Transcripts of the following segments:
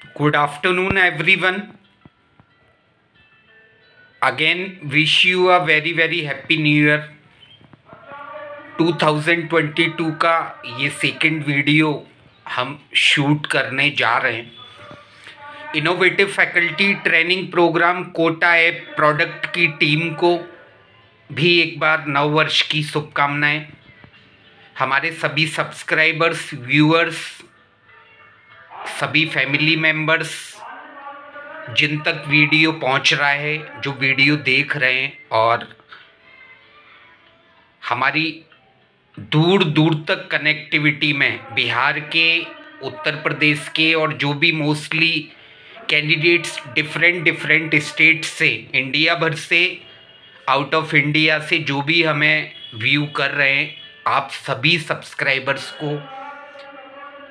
Good afternoon, everyone. Again, wish you a very happy New Year. 2022 का ये second video हम shoot करने जा रहे हैं। Innovative faculty training programme Kota app product की टीम को भी एक बार नव वर्ष की शुभकामनाएं। हमारे सभी सब्सक्राइबर्स, व्यूअर्स, सभी फैमिली मेंबर्स जिन तक वीडियो पहुंच रहा है, जो वीडियो देख रहे हैं और हमारी दूर दूर तक कनेक्टिविटी में बिहार के, उत्तर प्रदेश के और जो भी मोस्टली कैंडिडेट्स डिफरेंट स्टेट से, इंडिया भर से, आउट ऑफ इंडिया से जो भी हमें व्यू कर रहे हैं, आप सभी सब्सक्राइबर्स को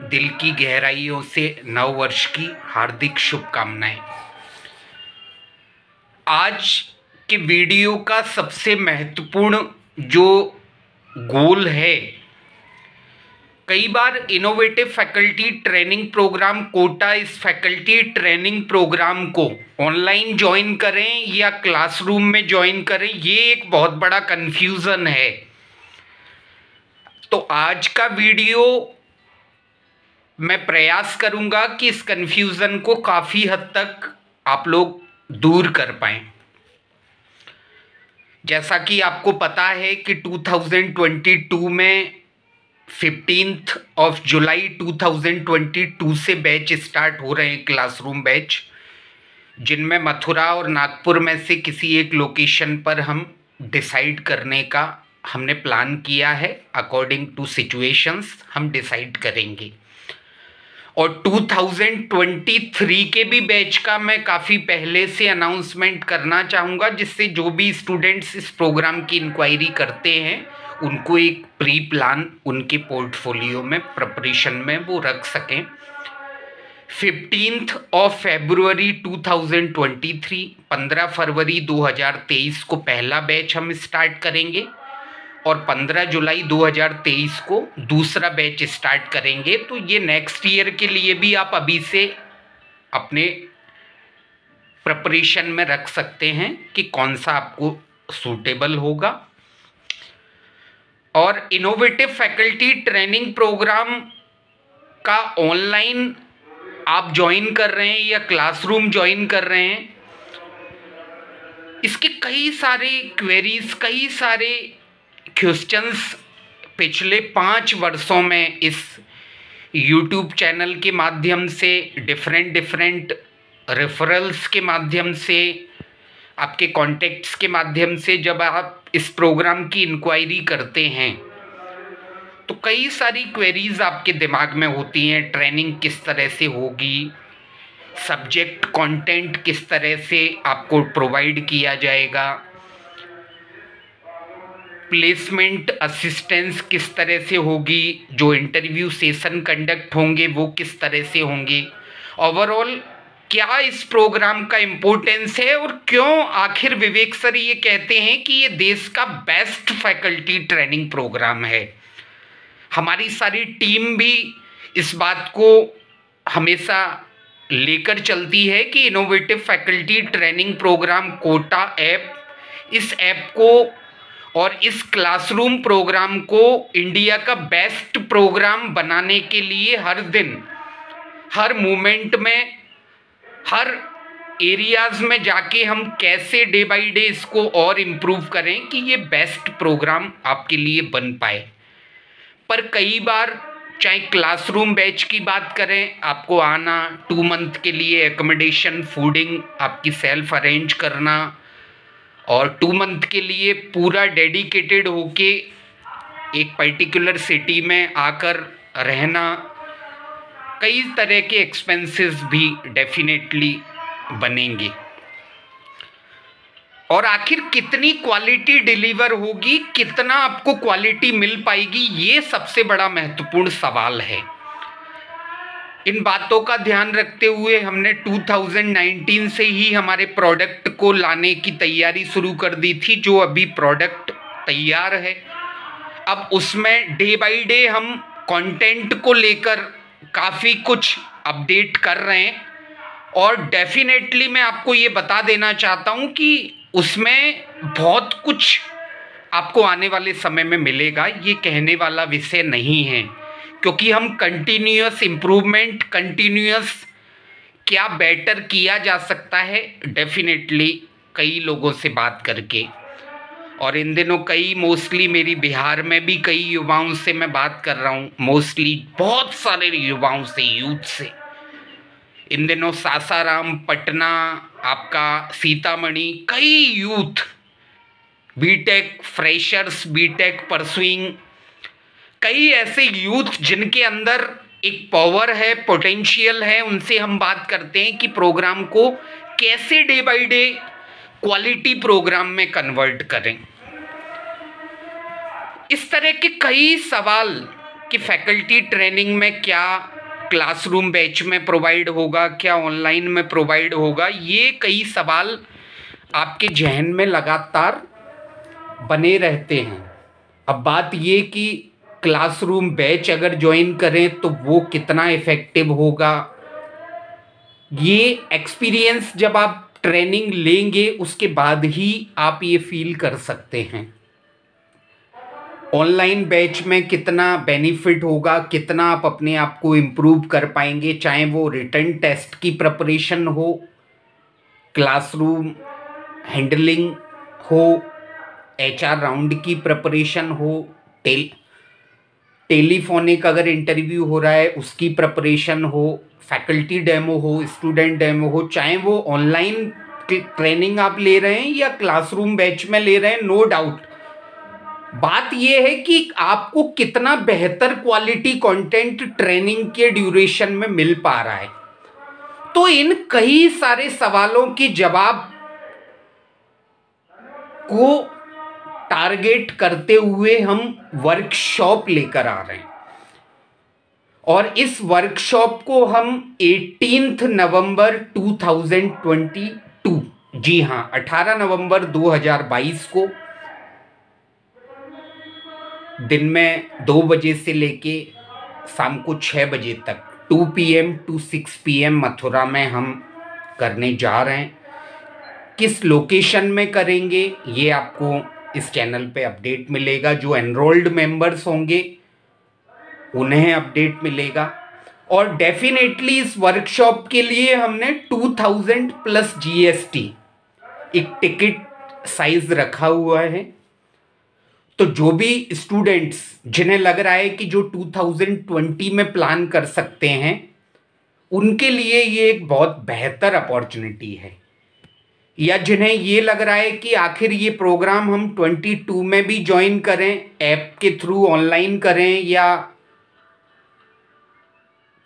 दिल की गहराइयों से नव वर्ष की हार्दिक शुभकामनाएं। आज के वीडियो का सबसे महत्वपूर्ण जो गोल है, कई बार innovative faculty training programme Kota, इस फैकल्टी ट्रेनिंग प्रोग्राम को ऑनलाइन ज्वाइन करें या क्लासरूम में ज्वाइन करें, ये एक बहुत बड़ा कन्फ्यूज़न है। तो आज का वीडियो मैं प्रयास करूंगा कि इस कन्फ्यूज़न को काफ़ी हद तक आप लोग दूर कर पाएं। जैसा कि आपको पता है कि 2022 में 15 जुलाई 2022 से बैच स्टार्ट हो रहे हैं, क्लासरूम बैच, जिनमें मथुरा और नागपुर में से किसी एक लोकेशन पर हम डिसाइड करने का हमने प्लान किया है। अकॉर्डिंग टू सिचुएशंस हम डिसाइड करेंगे। और 2023 के भी बैच का मैं काफ़ी पहले से अनाउंसमेंट करना चाहूँगा, जिससे जो भी स्टूडेंट्स इस प्रोग्राम की इंक्वायरी करते हैं उनको एक प्री प्लान उनके पोर्टफोलियो में, प्रिपरेशन में वो रख सकें। 15 फरवरी 2023, 15 फरवरी 2023 को पहला बैच हम स्टार्ट करेंगे और 15 जुलाई 2023 को दूसरा बैच स्टार्ट करेंगे। तो ये नेक्स्ट ईयर के लिए भी आप अभी से अपने प्रिपरेशन में रख सकते हैं कि कौन सा आपको सूटेबल होगा। और इनोवेटिव फैकल्टी ट्रेनिंग प्रोग्राम का ऑनलाइन आप ज्वाइन कर रहे हैं या क्लासरूम ज्वाइन कर रहे हैं, इसके कई सारे क्वेरीज, कई सारे क्वेश्चंस पिछले 5 वर्षों में इस YouTube चैनल के माध्यम से, डिफरेंट रेफरल्स के माध्यम से, आपके कॉन्टेक्ट्स के माध्यम से जब आप इस प्रोग्राम की इंक्वायरी करते हैं तो कई सारी क्वेरीज आपके दिमाग में होती हैं। ट्रेनिंग किस तरह से होगी, सब्जेक्ट कंटेंट किस तरह से आपको प्रोवाइड किया जाएगा, प्लेसमेंट असिस्टेंस किस तरह से होगी, जो इंटरव्यू सेशन कंडक्ट होंगे वो किस तरह से होंगे, ओवरऑल क्या इस प्रोग्राम का इम्पोर्टेंस है और क्यों आखिर विवेक सर ये कहते हैं कि ये देश का बेस्ट फैकल्टी ट्रेनिंग प्रोग्राम है। हमारी सारी टीम भी इस बात को हमेशा लेकर चलती है कि innovative faculty training programme Kota app, इस ऐप को और इस क्लासरूम प्रोग्राम को इंडिया का बेस्ट प्रोग्राम बनाने के लिए हर दिन, हर मोमेंट में, हर एरियाज़ में जाके हम कैसे डे बाय डे इसको और इम्प्रूव करें कि ये बेस्ट प्रोग्राम आपके लिए बन पाए। पर कई बार चाहे क्लासरूम बैच की बात करें, आपको आना, 2 मंथ के लिए एकोमोडेशन, फूडिंग आपकी सेल्फ अरेंज करना और 2 मंथ के लिए पूरा डेडिकेटेड होके एक पर्टिकुलर सिटी में आकर रहना, कई तरह के एक्सपेंसेस भी डेफिनेटली बनेंगे। और आखिर कितनी क्वालिटी डिलीवर होगी, कितना आपको क्वालिटी मिल पाएगी, ये सबसे बड़ा महत्वपूर्ण सवाल है। इन बातों का ध्यान रखते हुए हमने 2019 से ही हमारे प्रोडक्ट को लाने की तैयारी शुरू कर दी थी, जो अभी प्रोडक्ट तैयार है। अब उसमें डे बाय डे हम कंटेंट को लेकर काफ़ी कुछ अपडेट कर रहे हैं और डेफिनेटली मैं आपको ये बता देना चाहता हूँ कि उसमें बहुत कुछ आपको आने वाले समय में मिलेगा। ये कहने वाला विषय नहीं है, क्योंकि हम कंटिन्यूअस इम्प्रूवमेंट, कंटिन्यूअस क्या बेटर किया जा सकता है, डेफिनेटली कई लोगों से बात करके, और इन दिनों कई मोस्टली मेरी बिहार में भी कई युवाओं से मैं बात कर रहा हूँ, मोस्टली बहुत सारे युवाओं से, यूथ से। इन दिनों सासाराम, पटना, आपका सीतामढ़ी, कई youth, B Tech freshers, B Tech pursuing, कई ऐसे यूथ जिनके अंदर एक पावर है, पोटेंशियल है, उनसे हम बात करते हैं कि प्रोग्राम को कैसे day by day quality programme में कन्वर्ट करें। इस तरह के कई सवाल कि फैकल्टी ट्रेनिंग में क्या क्लासरूम बैच में प्रोवाइड होगा, क्या ऑनलाइन में प्रोवाइड होगा, ये कई सवाल आपके जहन में लगातार बने रहते हैं। अब बात ये कि क्लासरूम बैच अगर ज्वाइन करें तो वो कितना इफ़ेक्टिव होगा, ये एक्सपीरियंस जब आप ट्रेनिंग लेंगे उसके बाद ही आप ये फील कर सकते हैं। ऑनलाइन बैच में कितना बेनिफिट होगा, कितना आप अपने आप को इम्प्रूव कर पाएंगे, चाहे वो रिटन टेस्ट की प्रिपरेशन हो, क्लासरूम हैंडलिंग हो, HR राउंड की प्रिपरेशन हो, टेलीफोनिक अगर इंटरव्यू हो रहा है उसकी प्रिपरेशन हो, फैकल्टी डेमो हो, स्टूडेंट डेमो हो, चाहे वो ऑनलाइन ट्रेनिंग आप ले रहे हैं या क्लासरूम बैच में ले रहे हैं, नो डाउट बात यह है कि आपको कितना बेहतर क्वालिटी कंटेंट ट्रेनिंग के ड्यूरेशन में मिल पा रहा है। तो इन कई सारे सवालों के जवाब को टारगेट करते हुए हम वर्कशॉप लेकर आ रहे हैं, और इस वर्कशॉप को हम 18 नवंबर 2022, जी हाँ 18 नवंबर 2022 को दिन में 2 बजे से लेके शाम को 6 बजे तक 2 PM to 6 PM मथुरा में हम करने जा रहे हैं। किस लोकेशन में करेंगे ये आपको इस चैनल पे अपडेट मिलेगा। जो एनरोल्ड मेंबर्स होंगे उन्हें अपडेट मिलेगा, और डेफिनेटली इस वर्कशॉप के लिए हमने 2000 प्लस GST एक टिकट साइज रखा हुआ है। तो जो भी स्टूडेंट्स जिन्हें लग रहा है कि जो 2020 में प्लान कर सकते हैं उनके लिए ये एक बहुत बेहतर अपॉर्चुनिटी है, या जिन्हें ये लग रहा है कि आखिर ये प्रोग्राम हम 22 में भी ज्वाइन करें, ऐप के थ्रू ऑनलाइन करें या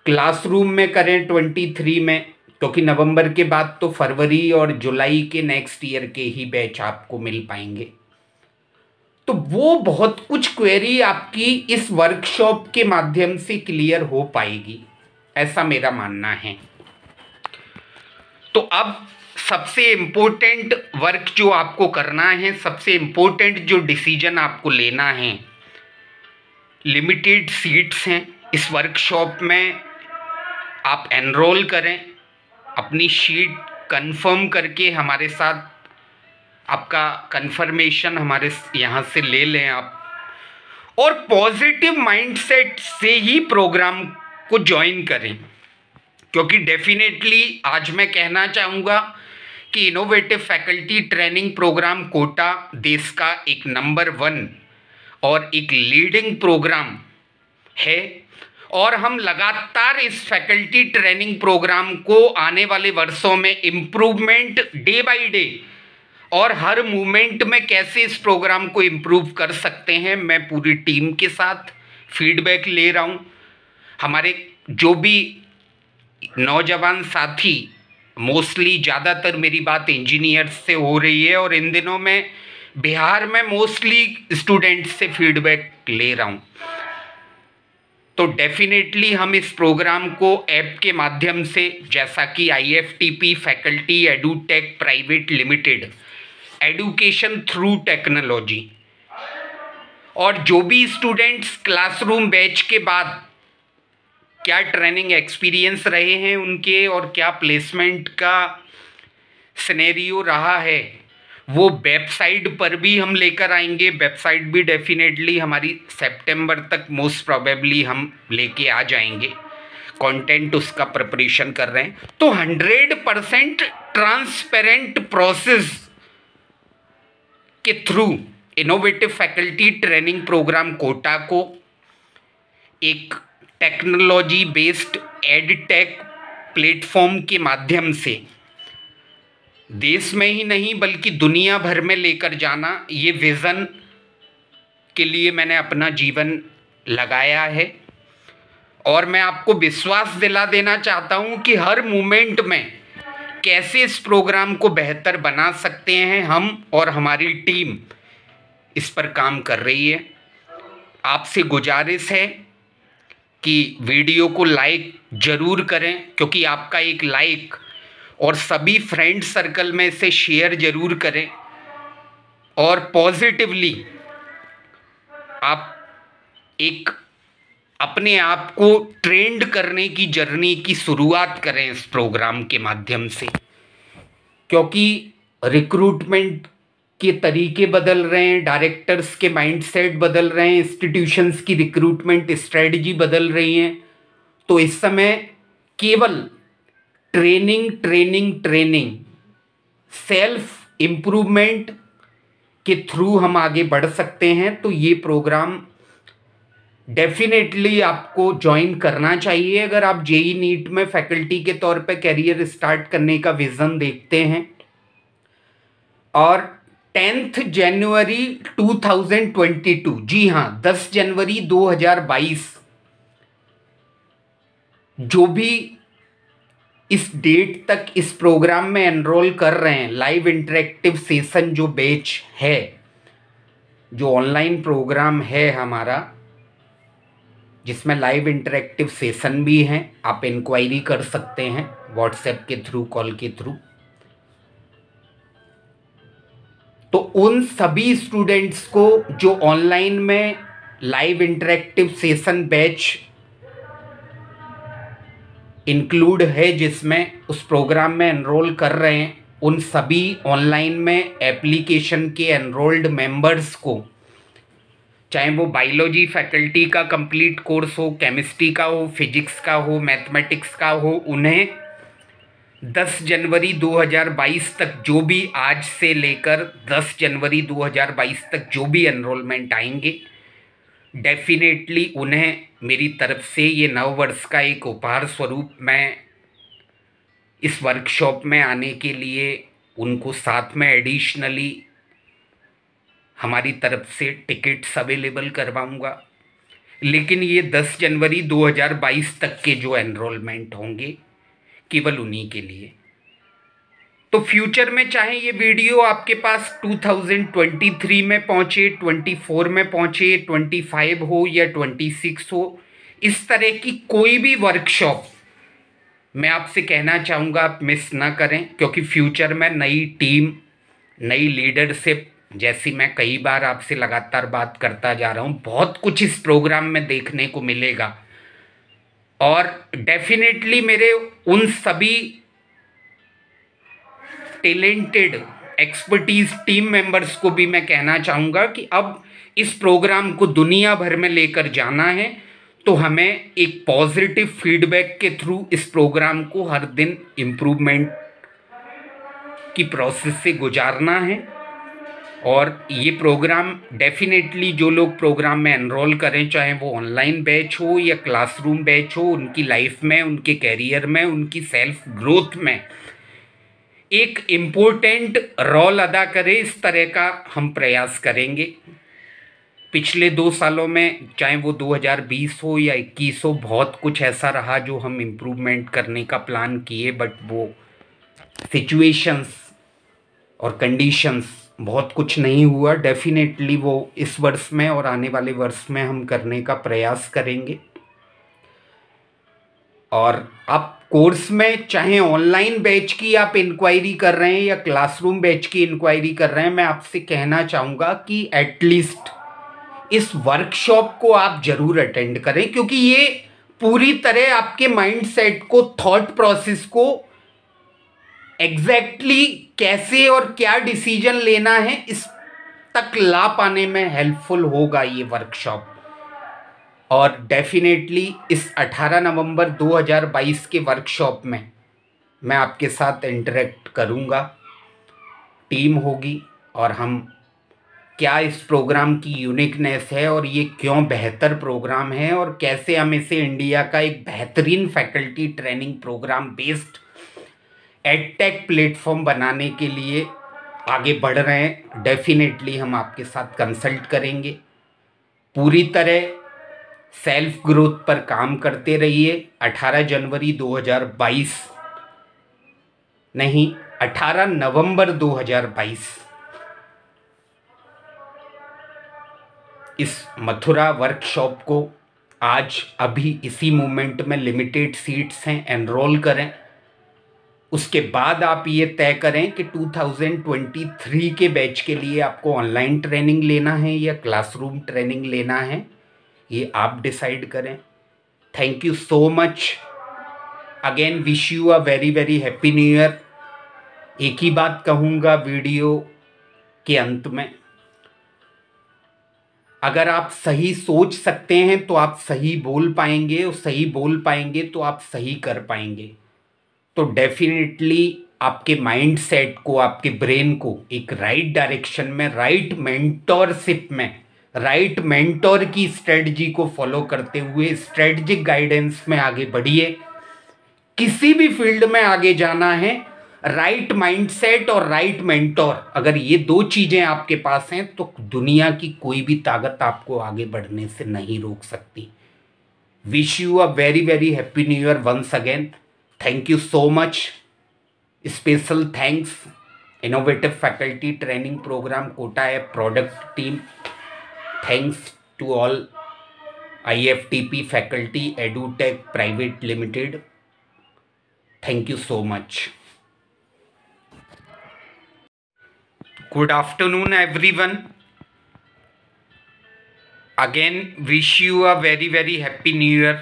क्लासरूम में करें 23 में, क्योंकि नवंबर के बाद तो फरवरी और जुलाई के नेक्स्ट ईयर के ही बैच आपको मिल पाएंगे। तो वो बहुत कुछ क्वेरी आपकी इस वर्कशॉप के माध्यम से क्लियर हो पाएगी, ऐसा मेरा मानना है। तो अब सबसे इम्पोर्टेंट वर्क जो आपको करना है, सबसे इम्पोर्टेंट जो डिसीजन आपको लेना है, लिमिटेड सीट्स हैं इस वर्कशॉप में, आप एनरोल करें, अपनी शीट कंफर्म करके हमारे साथ आपका कंफर्मेशन हमारे यहाँ से ले लें आप, और पॉजिटिव माइंडसेट से ही प्रोग्राम को ज्वाइन करें। क्योंकि डेफिनेटली आज मैं कहना चाहूँगा कि innovative faculty training programme Kota देश का एक नंबर 1 और एक लीडिंग प्रोग्राम है, और हम लगातार इस फैकल्टी ट्रेनिंग प्रोग्राम को आने वाले वर्षों में इम्प्रूवमेंट डे बाय डे और हर मूवमेंट में कैसे इस प्रोग्राम को इम्प्रूव कर सकते हैं, मैं पूरी टीम के साथ फीडबैक ले रहा हूँ। हमारे जो भी नौजवान साथी, मोस्टली ज़्यादातर मेरी बात इंजीनियर्स से हो रही है, और इन दिनों में बिहार में मोस्टली स्टूडेंट्स से फीडबैक ले रहा हूँ। तो डेफिनेटली हम इस प्रोग्राम को ऐप के माध्यम से, जैसा कि IFTP faculty edutech private limited, education through technology, और जो भी स्टूडेंट्स क्लासरूम बैच के बाद क्या ट्रेनिंग एक्सपीरियंस रहे हैं उनके और क्या प्लेसमेंट का सिनेरियो रहा है, वो वेबसाइट पर भी हम लेकर आएंगे। वेबसाइट भी डेफिनेटली हमारी सितंबर तक मोस्ट प्रोबेबली हम लेके आ जाएंगे, कंटेंट उसका प्रिपरेशन कर रहे हैं। तो 100% ट्रांसपेरेंट प्रोसेस के through innovative faculty training programme Kota को एक टेक्नोलॉजी बेस्ड एडटेक प्लेटफॉर्म के माध्यम से देश में ही नहीं बल्कि दुनिया भर में लेकर जाना, ये विज़न के लिए मैंने अपना जीवन लगाया है। और मैं आपको विश्वास दिला देना चाहता हूँ कि हर मोमेंट में कैसे इस प्रोग्राम को बेहतर बना सकते हैं हम, और हमारी टीम इस पर काम कर रही है। आपसे गुजारिश है कि वीडियो को लाइक ज़रूर करें, क्योंकि आपका एक लाइक और सभी फ्रेंड सर्कल में इसे शेयर ज़रूर करें, और पॉजिटिवली आप एक अपने आप को ट्रेंड करने की जर्नी की शुरुआत करें इस प्रोग्राम के माध्यम से। क्योंकि रिक्रूटमेंट के तरीके बदल रहे हैं, डायरेक्टर्स के माइंडसेट बदल रहे हैं, इंस्टीट्यूशंस की रिक्रूटमेंट स्ट्रेटजी बदल रही हैं। तो इस समय केवल training training training, self improvement के थ्रू हम आगे बढ़ सकते हैं। तो ये प्रोग्राम डेफिनेटली आपको ज्वाइन करना चाहिए अगर आप जेई नीट में फैकल्टी के तौर पे करियर स्टार्ट करने का विज़न देखते हैं। और 10 जनवरी 2022, जी हाँ 10 जनवरी 2022, जो भी इस डेट तक इस प्रोग्राम में एनरोल कर रहे हैं, लाइव इंटरेक्टिव सेशन जो बैच है, जो ऑनलाइन प्रोग्राम है हमारा, जिसमें लाइव इंटरेक्टिव सेशन भी हैं, आप इंक्वायरी कर सकते हैं व्हाट्सएप के थ्रू, कॉल के थ्रू। तो उन सभी स्टूडेंट्स को जो ऑनलाइन में live interactive session batch include है, जिसमें उस प्रोग्राम में एनरोल कर रहे हैं, उन सभी ऑनलाइन में एप्लीकेशन के एनरोल्ड मेंबर्स को, चाहे वो बायोलॉजी फैकल्टी का कंप्लीट कोर्स हो, केमिस्ट्री का हो, फिजिक्स का हो, मैथमेटिक्स का हो, उन्हें 10 जनवरी 2022 तक, जो भी आज से लेकर 10 जनवरी 2022 तक जो भी एनरोलमेंट आएंगे, डेफिनेटली उन्हें मेरी तरफ से ये नव वर्ष का एक उपहार स्वरूप मैं इस वर्कशॉप में आने के लिए उनको साथ में एडिशनली हमारी तरफ से टिकट्स अवेलेबल करवाऊंगा। लेकिन ये 10 जनवरी 2022 तक के जो एनरोलमेंट होंगे केवल उन्हीं के लिए। तो फ्यूचर में चाहे ये वीडियो आपके पास 2023 में पहुँचे, 24 में पहुँचे, 25 हो या 26 हो, इस तरह की कोई भी वर्कशॉप मैं आपसे कहना चाहूँगा आप मिस ना करें। क्योंकि फ्यूचर में नई टीम, नई लीडरशिप, जैसी मैं कई बार आपसे लगातार बात करता जा रहा हूँ, बहुत कुछ इस प्रोग्राम में देखने को मिलेगा। और डेफिनेटली मेरे उन सभी टैलेंटेड एक्सपर्टीज टीम मेंबर्स को भी मैं कहना चाहूँगा कि अब इस प्रोग्राम को दुनिया भर में लेकर जाना है, तो हमें एक पॉजिटिव फीडबैक के थ्रू इस प्रोग्राम को हर दिन इम्प्रूवमेंट की प्रोसेस से गुजारना है। और ये प्रोग्राम डेफिनेटली जो लोग प्रोग्राम में एनरोल करें, चाहे वो ऑनलाइन बैच हो या क्लासरूम बैच हो, उनकी लाइफ में, उनके कैरियर में, उनकी सेल्फ ग्रोथ में एक इम्पोर्टेंट रोल अदा करे, इस तरह का हम प्रयास करेंगे। पिछले 2 सालों में, चाहे वो 2020 हो या 21 हो, बहुत कुछ ऐसा रहा जो हम इम्प्रूवमेंट करने का प्लान किए, बट वो सिचुएशंस और कंडीशंस बहुत कुछ नहीं हुआ। डेफिनेटली वो इस वर्ष में और आने वाले वर्ष में हम करने का प्रयास करेंगे। और आप कोर्स में चाहे ऑनलाइन बैच की आप इंक्वायरी कर रहे हैं या क्लासरूम बैच की इंक्वायरी कर रहे हैं, मैं आपसे कहना चाहूँगा कि एटलीस्ट इस वर्कशॉप को आप ज़रूर अटेंड करें, क्योंकि ये पूरी तरह आपके माइंडसेट को, थॉट प्रोसेस को एग्जैक्टली कैसे और क्या डिसीजन लेना है इस तक ला पाने में हेल्पफुल होगा ये वर्कशॉप। और डेफिनेटली इस 18 नवंबर 2022 के वर्कशॉप में मैं आपके साथ इंटरेक्ट करूँगा, टीम होगी, और हम क्या इस प्रोग्राम की यूनिकनेस है और ये क्यों बेहतर प्रोग्राम है और कैसे हम इसे इंडिया का एक बेहतरीन faculty training programme based edtech platform बनाने के लिए आगे बढ़ रहे हैं, डेफिनेटली हम आपके साथ कंसल्ट करेंगे। पूरी तरह सेल्फ ग्रोथ पर काम करते रहिए। 18 जनवरी 2022 नहीं, 18 नवंबर 2022 इस मथुरा वर्कशॉप को आज अभी इसी मोमेंट में लिमिटेड सीट्स हैं, एनरोल करें। उसके बाद आप ये तय करें कि 2023 के बैच के लिए आपको ऑनलाइन ट्रेनिंग लेना है या क्लासरूम ट्रेनिंग लेना है, ये आप डिसाइड करें। Thank you so much again, wish you a very very happy new year. एक ही बात कहूँगा वीडियो के अंत में, अगर आप सही सोच सकते हैं तो आप सही बोल पाएंगे, और सही बोल पाएंगे तो आप सही कर पाएंगे। तो डेफिनेटली आपके माइंड सेट को, आपके ब्रेन को एक राइट डायरेक्शन में, राइट मेंटोरशिप में, राइट मेंटोर की स्ट्रेटजी को फॉलो करते हुए स्ट्रेटजिक गाइडेंस में आगे बढ़िए। किसी भी फील्ड में आगे जाना है, राइट माइंडसेट और राइट मेंटोर, अगर ये दो चीज़ें आपके पास हैं तो दुनिया की कोई भी ताकत आपको आगे बढ़ने से नहीं रोक सकती। Wish you a very very happy new year once again. Thank you so much. Special thanks innovative faculty training programme Kota app product team. Thanks to all IFTP faculty edutech private limited. Thank you so much. Good afternoon everyone. Again wish you a very very happy new year।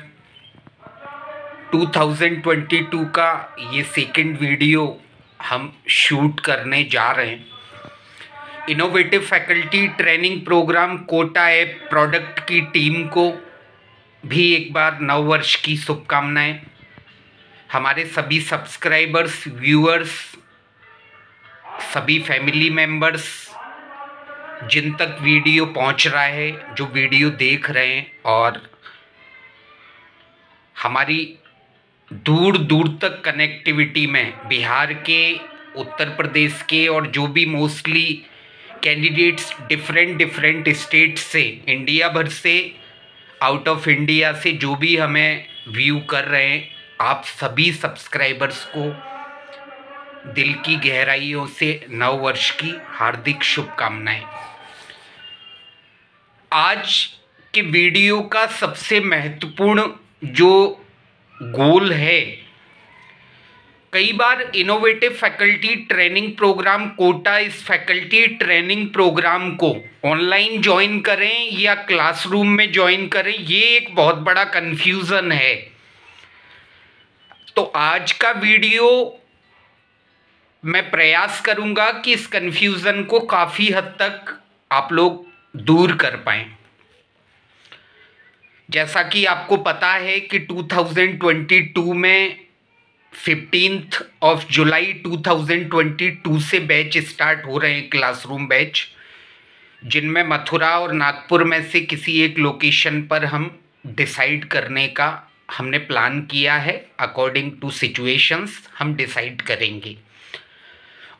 2022 का ये second video हम shoot करने जा रहे हैं। Innovative faculty training programme Kota app product की team को भी एक बार नव वर्ष की शुभकामनाएं। हमारे सभी सब्सक्राइबर्स, व्यूअर्स, सभी फैमिली मेंबर्स, जिन तक वीडियो पहुंच रहा है, जो वीडियो देख रहे हैं, और हमारी दूर दूर तक कनेक्टिविटी में बिहार के, उत्तर प्रदेश के, और जो भी मोस्टली कैंडिडेट्स डिफरेंट स्टेट से, इंडिया भर से, आउट ऑफ इंडिया से जो भी हमें व्यू कर रहे हैं, आप सभी सब्सक्राइबर्स को दिल की गहराइयों से नव वर्ष की हार्दिक शुभकामनाएं। आज के वीडियो का सबसे महत्वपूर्ण जो गोल है, कई बार innovative faculty training programme Kota, इस फैकल्टी ट्रेनिंग प्रोग्राम को ऑनलाइन ज्वाइन करें या क्लासरूम में ज्वाइन करें, ये एक बहुत बड़ा कन्फ्यूज़न है। तो आज का वीडियो मैं प्रयास करूंगा कि इस कन्फ्यूज़न को काफ़ी हद तक आप लोग दूर कर पाएं। जैसा कि आपको पता है कि 2022 में 15 जुलाई 2022 से बैच स्टार्ट हो रहे हैं, क्लासरूम बैच, जिनमें मथुरा और नागपुर में से किसी एक लोकेशन पर हम डिसाइड करने का हमने प्लान किया है। अकॉर्डिंग टू सिचुएशंस हम डिसाइड करेंगे।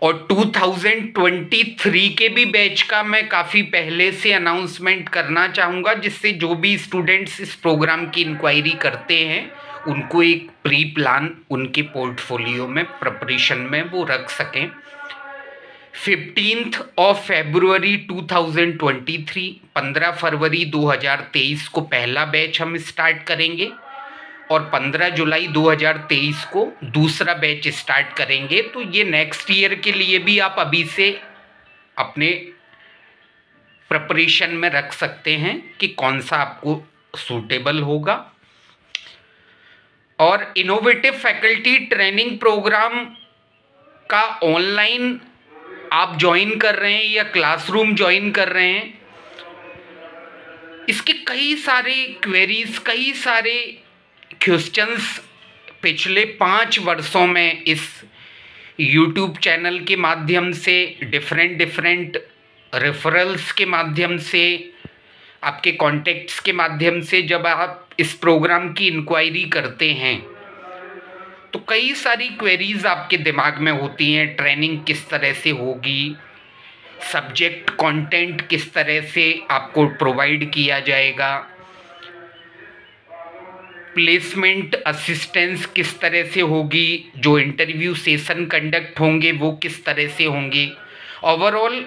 और 2023 के भी बैच का मैं काफ़ी पहले से अनाउंसमेंट करना चाहूँगा, जिससे जो भी स्टूडेंट्स इस प्रोग्राम की इंक्वायरी करते हैं उनको एक प्री प्लान उनके पोर्टफोलियो में, प्रिपरेशन में वो रख सकें। 15 फरवरी 2023, 15 फरवरी 2023 को पहला बैच हम स्टार्ट करेंगे और 15 जुलाई 2023 को दूसरा बैच स्टार्ट करेंगे। तो ये नेक्स्ट ईयर के लिए भी आप अभी से अपने प्रिपरेशन में रख सकते हैं कि कौन सा आपको सूटेबल होगा। और इनोवेटिव फैकल्टी ट्रेनिंग प्रोग्राम का ऑनलाइन आप ज्वाइन कर रहे हैं या क्लासरूम ज्वाइन कर रहे हैं, इसके कई सारे क्वेरीज, कई सारे क्वेश्चंस पिछले 5 वर्षों में इस यूट्यूब चैनल के माध्यम से, डिफरेंट रेफरल्स के माध्यम से, आपके कॉन्टेक्ट्स के माध्यम से जब आप इस प्रोग्राम की इंक्वायरी करते हैं तो कई सारी क्वेरीज आपके दिमाग में होती हैं। ट्रेनिंग किस तरह से होगी, सब्जेक्ट कंटेंट किस तरह से आपको प्रोवाइड किया जाएगा, प्लेसमेंट असिस्टेंस किस तरह से होगी, जो इंटरव्यू सेशन कंडक्ट होंगे वो किस तरह से होंगे, ओवरऑल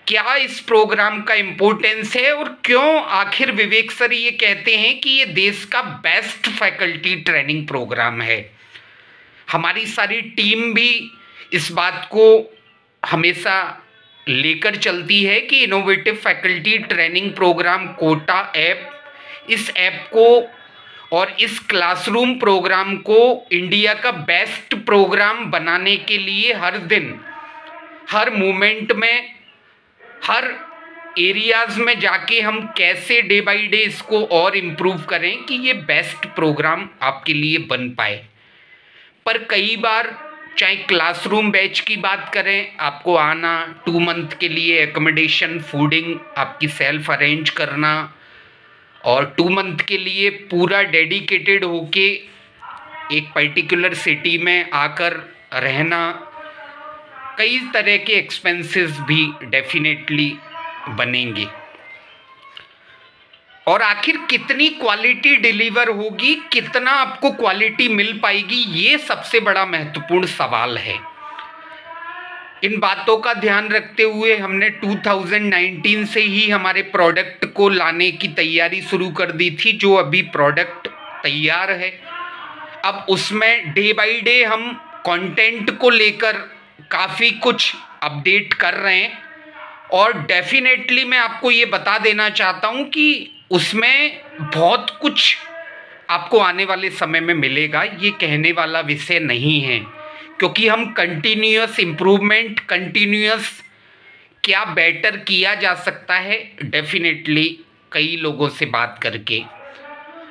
क्या इस प्रोग्राम का इम्पोर्टेंस है और क्यों आखिर विवेक सर ये कहते हैं कि ये देश का बेस्ट फैकल्टी ट्रेनिंग प्रोग्राम है। हमारी सारी टीम भी इस बात को हमेशा लेकर चलती है कि innovative faculty training programme Kota app, इस ऐप को और इस क्लासरूम प्रोग्राम को इंडिया का बेस्ट प्रोग्राम बनाने के लिए हर दिन, हर मोमेंट में, हर एरियाज़ में जाके हम कैसे डे बाय डे इसको और इम्प्रूव करें कि ये बेस्ट प्रोग्राम आपके लिए बन पाए। पर कई बार चाहे क्लासरूम बैच की बात करें, आपको आना, 2 मंथ के लिए एकोमोडेशन, फूडिंग आपकी सेल्फ अरेंज करना और 2 मंथ के लिए पूरा डेडिकेटेड होके एक पर्टिकुलर सिटी में आकर रहना, कई तरह के एक्सपेंसेस भी डेफिनेटली बनेंगे। और आखिर कितनी क्वालिटी डिलीवर होगी, कितना आपको क्वालिटी मिल पाएगी, ये सबसे बड़ा महत्वपूर्ण सवाल है। इन बातों का ध्यान रखते हुए हमने 2019 से ही हमारे प्रोडक्ट को लाने की तैयारी शुरू कर दी थी, जो अभी प्रोडक्ट तैयार है। अब उसमें डे बाय डे हम कंटेंट को लेकर काफ़ी कुछ अपडेट कर रहे हैं और डेफिनेटली मैं आपको ये बता देना चाहता हूँ कि उसमें बहुत कुछ आपको आने वाले समय में मिलेगा। ये कहने वाला विषय नहीं है, क्योंकि हम कंटिन्यूअस इम्प्रूवमेंट, कंटिन्यूअस क्या बेटर किया जा सकता है, डेफिनेटली कई लोगों से बात करके,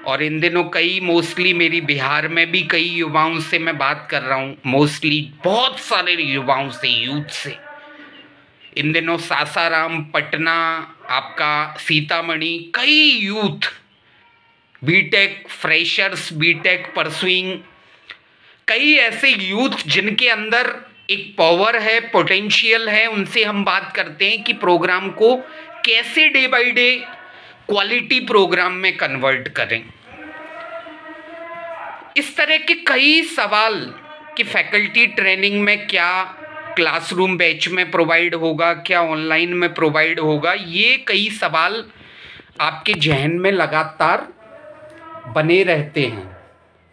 और इन दिनों कई मोस्टली मेरी बिहार में भी कई युवाओं से मैं बात कर रहा हूँ, मोस्टली बहुत सारे युवाओं से, यूथ से। इन दिनों सासाराम, पटना, आपका सीतामढ़ी, कई youth, B Tech freshers, B Tech pursuing, कई ऐसे यूथ जिनके अंदर एक पावर है, पोटेंशियल है, उनसे हम बात करते हैं कि प्रोग्राम को कैसे day by day quality programme में कन्वर्ट करें। इस तरह के कई सवाल कि फैकल्टी ट्रेनिंग में क्या क्लासरूम बैच में प्रोवाइड होगा, क्या ऑनलाइन में प्रोवाइड होगा, ये कई सवाल आपके जहन में लगातार बने रहते हैं।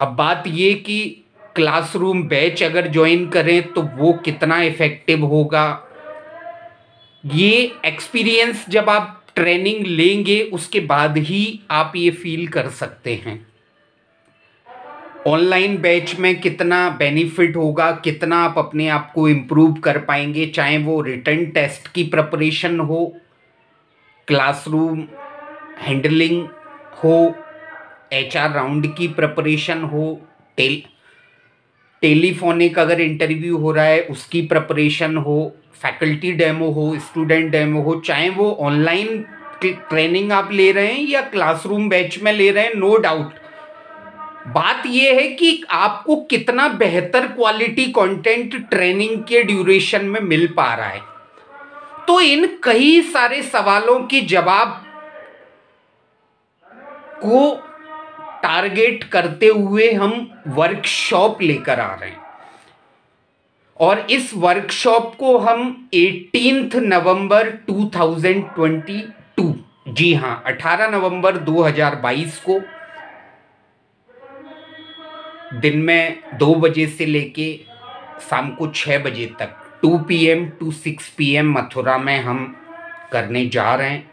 अब बात ये कि क्लासरूम बैच अगर ज्वाइन करें तो वो कितना इफ़ेक्टिव होगा, ये एक्सपीरियंस जब आप ट्रेनिंग लेंगे उसके बाद ही आप ये फील कर सकते हैं। ऑनलाइन बैच में कितना बेनिफिट होगा, कितना आप अपने आप को इम्प्रूव कर पाएंगे, चाहे वो रिटन टेस्ट की प्रिपरेशन हो, क्लासरूम हैंडलिंग हो, HR राउंड की प्रिपरेशन हो, टेलीफोनिक अगर इंटरव्यू हो रहा है उसकी प्रिपरेशन हो, फैकल्टी डेमो हो, स्टूडेंट डेमो हो, चाहे वो ऑनलाइन ट्रेनिंग आप ले रहे हैं या क्लासरूम बैच में ले रहे हैं, नो डाउट बात यह है कि आपको कितना बेहतर क्वालिटी कंटेंट ट्रेनिंग के ड्यूरेशन में मिल पा रहा है। तो इन कई सारे सवालों के जवाब को टारगेट करते हुए हम वर्कशॉप लेकर आ रहे हैं और इस वर्कशॉप को हम 18 नवंबर 2022, जी हाँ 18 नवंबर 2022 को दिन में 2 बजे से लेके शाम को 6 बजे तक 2 PM to 6 PM मथुरा में हम करने जा रहे हैं।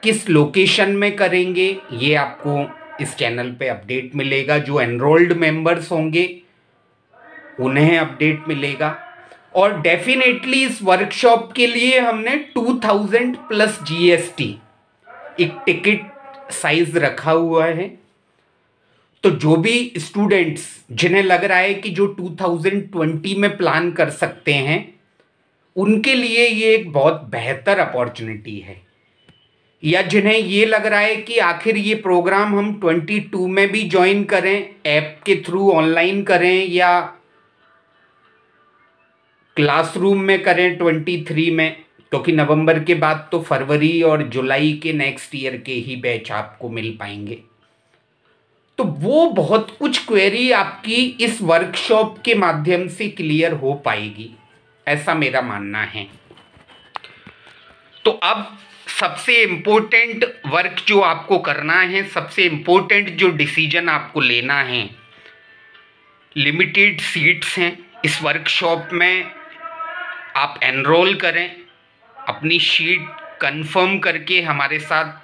किस लोकेशन में करेंगे ये आपको इस चैनल पे अपडेट मिलेगा। जो एनरोल्ड मेंबर्स होंगे उन्हें अपडेट मिलेगा। और डेफिनेटली इस वर्कशॉप के लिए हमने 2000 प्लस GST एक टिकट साइज रखा हुआ है। तो जो भी स्टूडेंट्स जिन्हें लग रहा है कि जो 2020 में प्लान कर सकते हैं, उनके लिए ये एक बहुत बेहतर अपॉर्चुनिटी है। या जिन्हें ये लग रहा है कि आखिर ये प्रोग्राम हम 22 में भी ज्वाइन करें, ऐप के थ्रू ऑनलाइन करें या क्लासरूम में करें 23 में, क्योंकि नवंबर के बाद तो फरवरी और जुलाई के नेक्स्ट ईयर के ही बैच आपको मिल पाएंगे। तो वो बहुत कुछ क्वेरी आपकी इस वर्कशॉप के माध्यम से क्लियर हो पाएगी, ऐसा मेरा मानना है। तो अब सबसे इम्पोर्टेंट वर्क जो आपको करना है, सबसे इम्पोर्टेंट जो डिसीजन आपको लेना है, लिमिटेड सीट्स हैं इस वर्कशॉप में। आप एनरोल करें, अपनी शीट कंफर्म करके हमारे साथ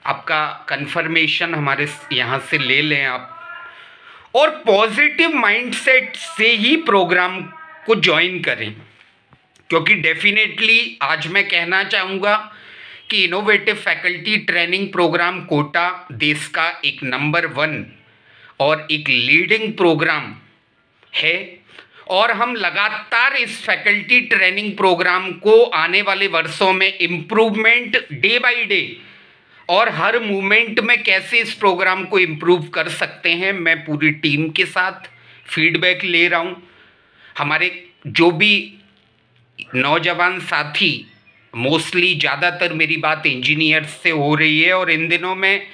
आपका कंफर्मेशन हमारे यहाँ से ले लें आप, और पॉजिटिव माइंडसेट से ही प्रोग्राम को ज्वाइन करें। क्योंकि डेफिनेटली आज मैं कहना चाहूँगा कि innovative faculty training programme Kota देश का एक नंबर 1 और एक लीडिंग प्रोग्राम है। और हम लगातार इस फैकल्टी ट्रेनिंग प्रोग्राम को आने वाले वर्षों में इम्प्रूवमेंट डे बाय डे और हर मूवमेंट में कैसे इस प्रोग्राम को इम्प्रूव कर सकते हैं, मैं पूरी टीम के साथ फीडबैक ले रहा हूँ। हमारे जो भी नौजवान साथी, मोस्टली ज़्यादातर मेरी बात इंजीनियर्स से हो रही है और इन दिनों में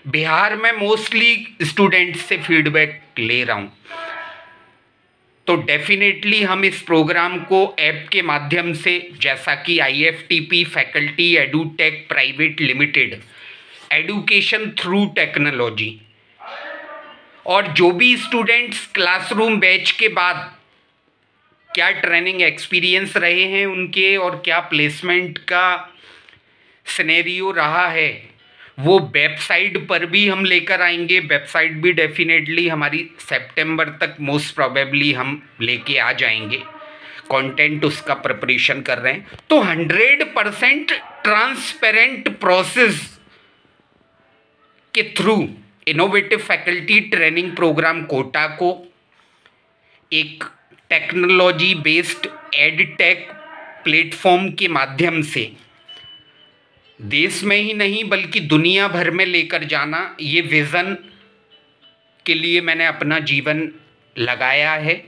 बिहार में मोस्टली स्टूडेंट्स से फीडबैक ले रहा हूँ। तो डेफिनेटली हम इस प्रोग्राम को ऐप के माध्यम से, जैसा कि IFTP faculty edutech private limited, education through technology, और जो भी स्टूडेंट्स क्लासरूम बैच के बाद क्या ट्रेनिंग एक्सपीरियंस रहे हैं उनके और क्या प्लेसमेंट का सिनेरियो रहा है, वो वेबसाइट पर भी हम लेकर आएंगे। वेबसाइट भी डेफिनेटली हमारी सितंबर तक मोस्ट प्रोबेबली हम लेके आ जाएंगे, कंटेंट उसका प्रिपरेशन कर रहे हैं। तो 100% ट्रांसपेरेंट प्रोसेस के through innovative faculty training programme Kota को एक टेक्नोलॉजी बेस्ड एडटेक प्लेटफॉर्म के माध्यम से देश में ही नहीं बल्कि दुनिया भर में लेकर जाना, ये विज़न के लिए मैंने अपना जीवन लगाया है।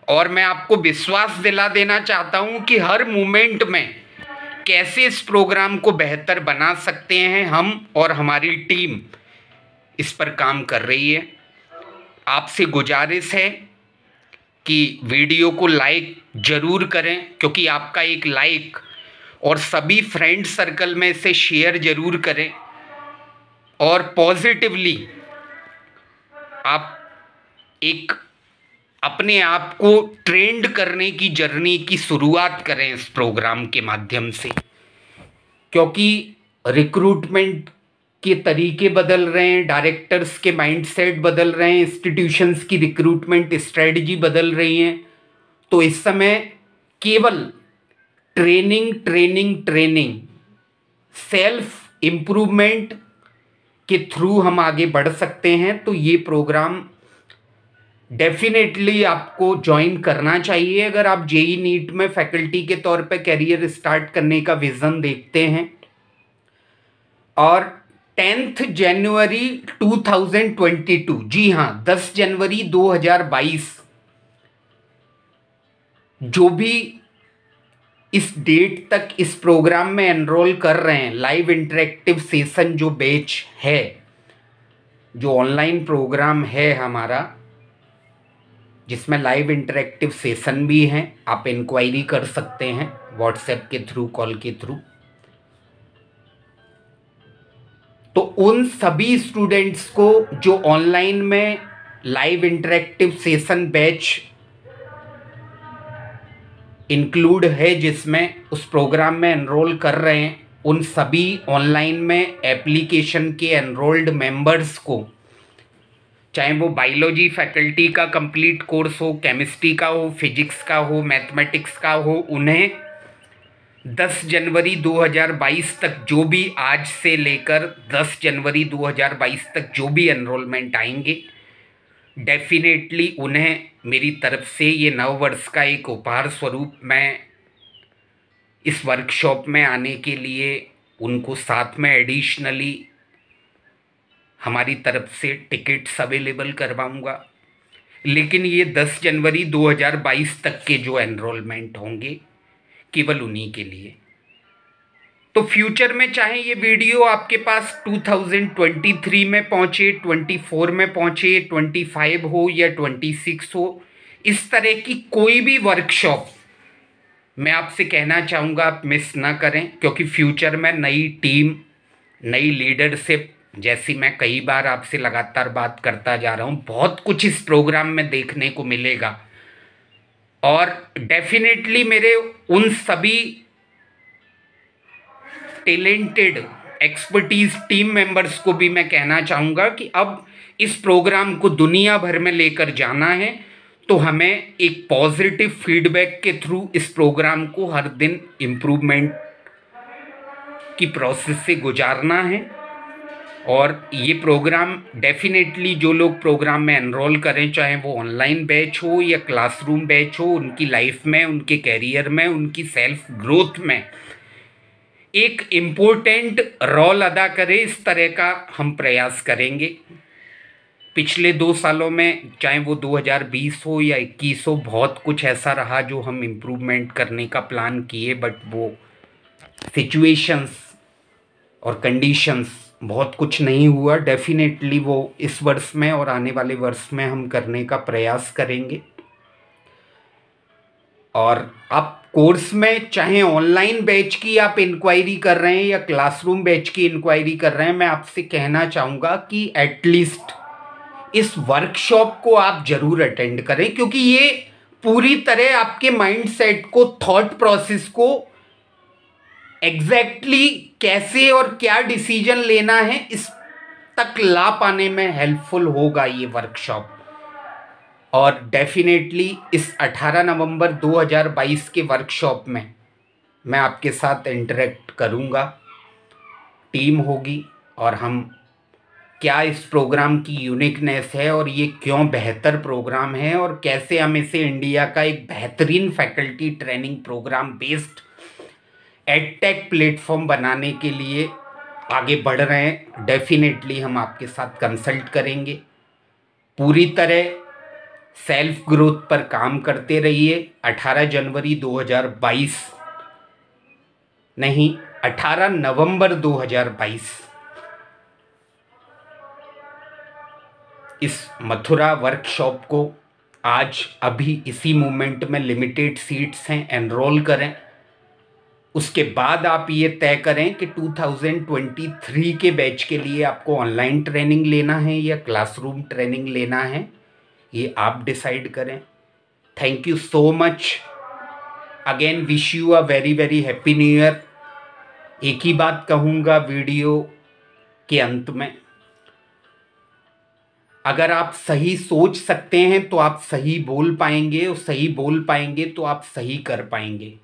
और मैं आपको विश्वास दिला देना चाहता हूँ कि हर मोमेंट में कैसे इस प्रोग्राम को बेहतर बना सकते हैं हम, और हमारी टीम इस पर काम कर रही है। आपसे गुजारिश है कि वीडियो को लाइक ज़रूर करें, क्योंकि आपका एक लाइक और सभी फ्रेंड सर्कल में इसे शेयर ज़रूर करें और पॉजिटिवली आप एक अपने आप को ट्रेंड करने की जर्नी की शुरुआत करें इस प्रोग्राम के माध्यम से। क्योंकि रिक्रूटमेंट के तरीके बदल रहे हैं, डायरेक्टर्स के माइंडसेट बदल रहे हैं, इंस्टीट्यूशंस की रिक्रूटमेंट स्ट्रेटजी बदल रही हैं। तो इस समय केवल training training training, self improvement के थ्रू हम आगे बढ़ सकते हैं। तो ये प्रोग्राम डेफिनेटली आपको ज्वाइन करना चाहिए अगर आप JEE नीट में फैकल्टी के तौर पे करियर स्टार्ट करने का विज़न देखते हैं। और 10 जनवरी 2022, जी हाँ 10 जनवरी 2022, जो भी इस डेट तक इस प्रोग्राम में एनरोल कर रहे हैं, लाइव इंटरेक्टिव सेशन जो बैच है, जो ऑनलाइन प्रोग्राम है हमारा, जिसमें लाइव इंटरेक्टिव सेशन भी हैं, आप इंक्वायरी कर सकते हैं व्हाट्सएप के थ्रू, कॉल के थ्रू। तो उन सभी स्टूडेंट्स को जो ऑनलाइन में live interactive session batch include है, जिसमें उस प्रोग्राम में एनरोल कर रहे हैं, उन सभी ऑनलाइन में एप्लीकेशन के एनरोल्ड मेंबर्स को, चाहे वो बायोलॉजी फैकल्टी का कंप्लीट कोर्स हो, केमिस्ट्री का हो, फिजिक्स का हो, मैथमेटिक्स का हो, उन्हें 10 जनवरी 2022 तक जो भी आज से लेकर 10 जनवरी 2022 तक जो भी एनरोलमेंट आएंगे, डेफिनेटली उन्हें मेरी तरफ से ये नव वर्ष का एक उपहार स्वरूप मैं इस वर्कशॉप में आने के लिए उनको साथ में एडिशनली हमारी तरफ से टिकट्स अवेलेबल करवाऊंगा। लेकिन ये 10 जनवरी 2022 तक के जो एनरोलमेंट होंगे केवल उन्हीं के लिए। तो फ्यूचर में चाहे ये वीडियो आपके पास 2023 में पहुंचे, 24 में पहुंचे, 25 हो या 26 हो, इस तरह की कोई भी वर्कशॉप मैं आपसे कहना चाहूँगा आप मिस ना करें, क्योंकि फ्यूचर में नई टीम, नई लीडरशिप, जैसी मैं कई बार आपसे लगातार बात करता जा रहा हूँ, बहुत कुछ इस प्रोग्राम में देखने को मिलेगा। और डेफिनेटली मेरे उन सभी टैलेंटेड एक्सपर्टीज टीम मेंबर्स को भी मैं कहना चाहूँगा कि अब इस प्रोग्राम को दुनिया भर में लेकर जाना है, तो हमें एक पॉजिटिव फीडबैक के थ्रू इस प्रोग्राम को हर दिन इम्प्रूवमेंट की प्रोसेस से गुजारना है। और ये प्रोग्राम डेफिनेटली जो लोग प्रोग्राम में एनरोल करें, चाहे वो ऑनलाइन बैच हो या क्लासरूम बैच हो, उनकी लाइफ में, उनके कैरियर में, उनकी सेल्फ ग्रोथ में एक इम्पोर्टेंट रोल अदा करे, इस तरह का हम प्रयास करेंगे। पिछले 2 सालों में, चाहे वो 2020 हो या 21 हो, बहुत कुछ ऐसा रहा जो हम इम्प्रूवमेंट करने का प्लान किए, बट वो सिचुएशंस और कंडीशंस बहुत कुछ नहीं हुआ। डेफिनेटली वो इस वर्ष में और आने वाले वर्ष में हम करने का प्रयास करेंगे। और आप कोर्स में चाहे ऑनलाइन बैच की आप इंक्वायरी कर रहे हैं या क्लासरूम बैच की इंक्वायरी कर रहे हैं, मैं आपसे कहना चाहूँगा कि एटलीस्ट इस वर्कशॉप को आप जरूर अटेंड करें, क्योंकि ये पूरी तरह आपके माइंडसेट को, थॉट प्रोसेस को एग्जैक्टली कैसे और क्या डिसीजन लेना है इस तक ला पाने में हेल्पफुल होगा ये वर्कशॉप। और डेफिनेटली इस 18 नवंबर 2022 के वर्कशॉप में मैं आपके साथ इंटरेक्ट करूंगा, टीम होगी, और हम क्या इस प्रोग्राम की यूनिकनेस है और ये क्यों बेहतर प्रोग्राम है और कैसे हम इसे इंडिया का एक बेहतरीन faculty training programme based edtech platform बनाने के लिए आगे बढ़ रहे हैं, डेफिनेटली हम आपके साथ कंसल्ट करेंगे। पूरी तरह सेल्फ ग्रोथ पर काम करते रहिए। 18 जनवरी 2022 नहीं, 18 नवंबर 2022 इस मथुरा वर्कशॉप को आज अभी इसी मोमेंट में लिमिटेड सीट्स हैं, एनरोल करें। उसके बाद आप ये तय करें कि 2023 के बैच के लिए आपको ऑनलाइन ट्रेनिंग लेना है या क्लासरूम ट्रेनिंग लेना है, ये आप डिसाइड करें। Thank you so much again, wish you a very very happy new year. एक ही बात कहूँगा वीडियो के अंत में, अगर आप सही सोच सकते हैं तो आप सही बोल पाएंगे, और सही बोल पाएंगे तो आप सही कर पाएंगे।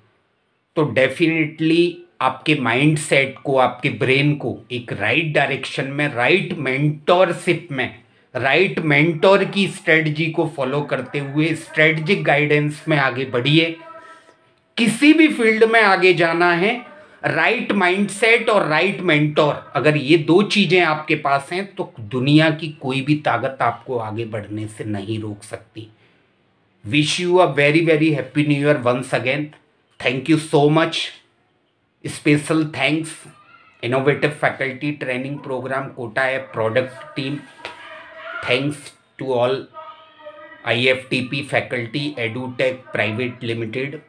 तो डेफिनेटली आपके माइंड सेट को, आपके ब्रेन को एक राइट डायरेक्शन में, राइट मेंटोरशिप में, राइट मेंटोर की स्ट्रेटजी को फॉलो करते हुए स्ट्रेटजिक गाइडेंस में आगे बढ़िए। किसी भी फील्ड में आगे जाना है, राइट माइंडसेट और राइट मेंटोर, अगर ये 2 चीज़ें आपके पास हैं तो दुनिया की कोई भी ताकत आपको आगे बढ़ने से नहीं रोक सकती। Wish you a very very happy new year once again. Thank you so much. Special thanks innovative faculty training programme Kota app product team. Thanks to all IFTP faculty edutech private limited.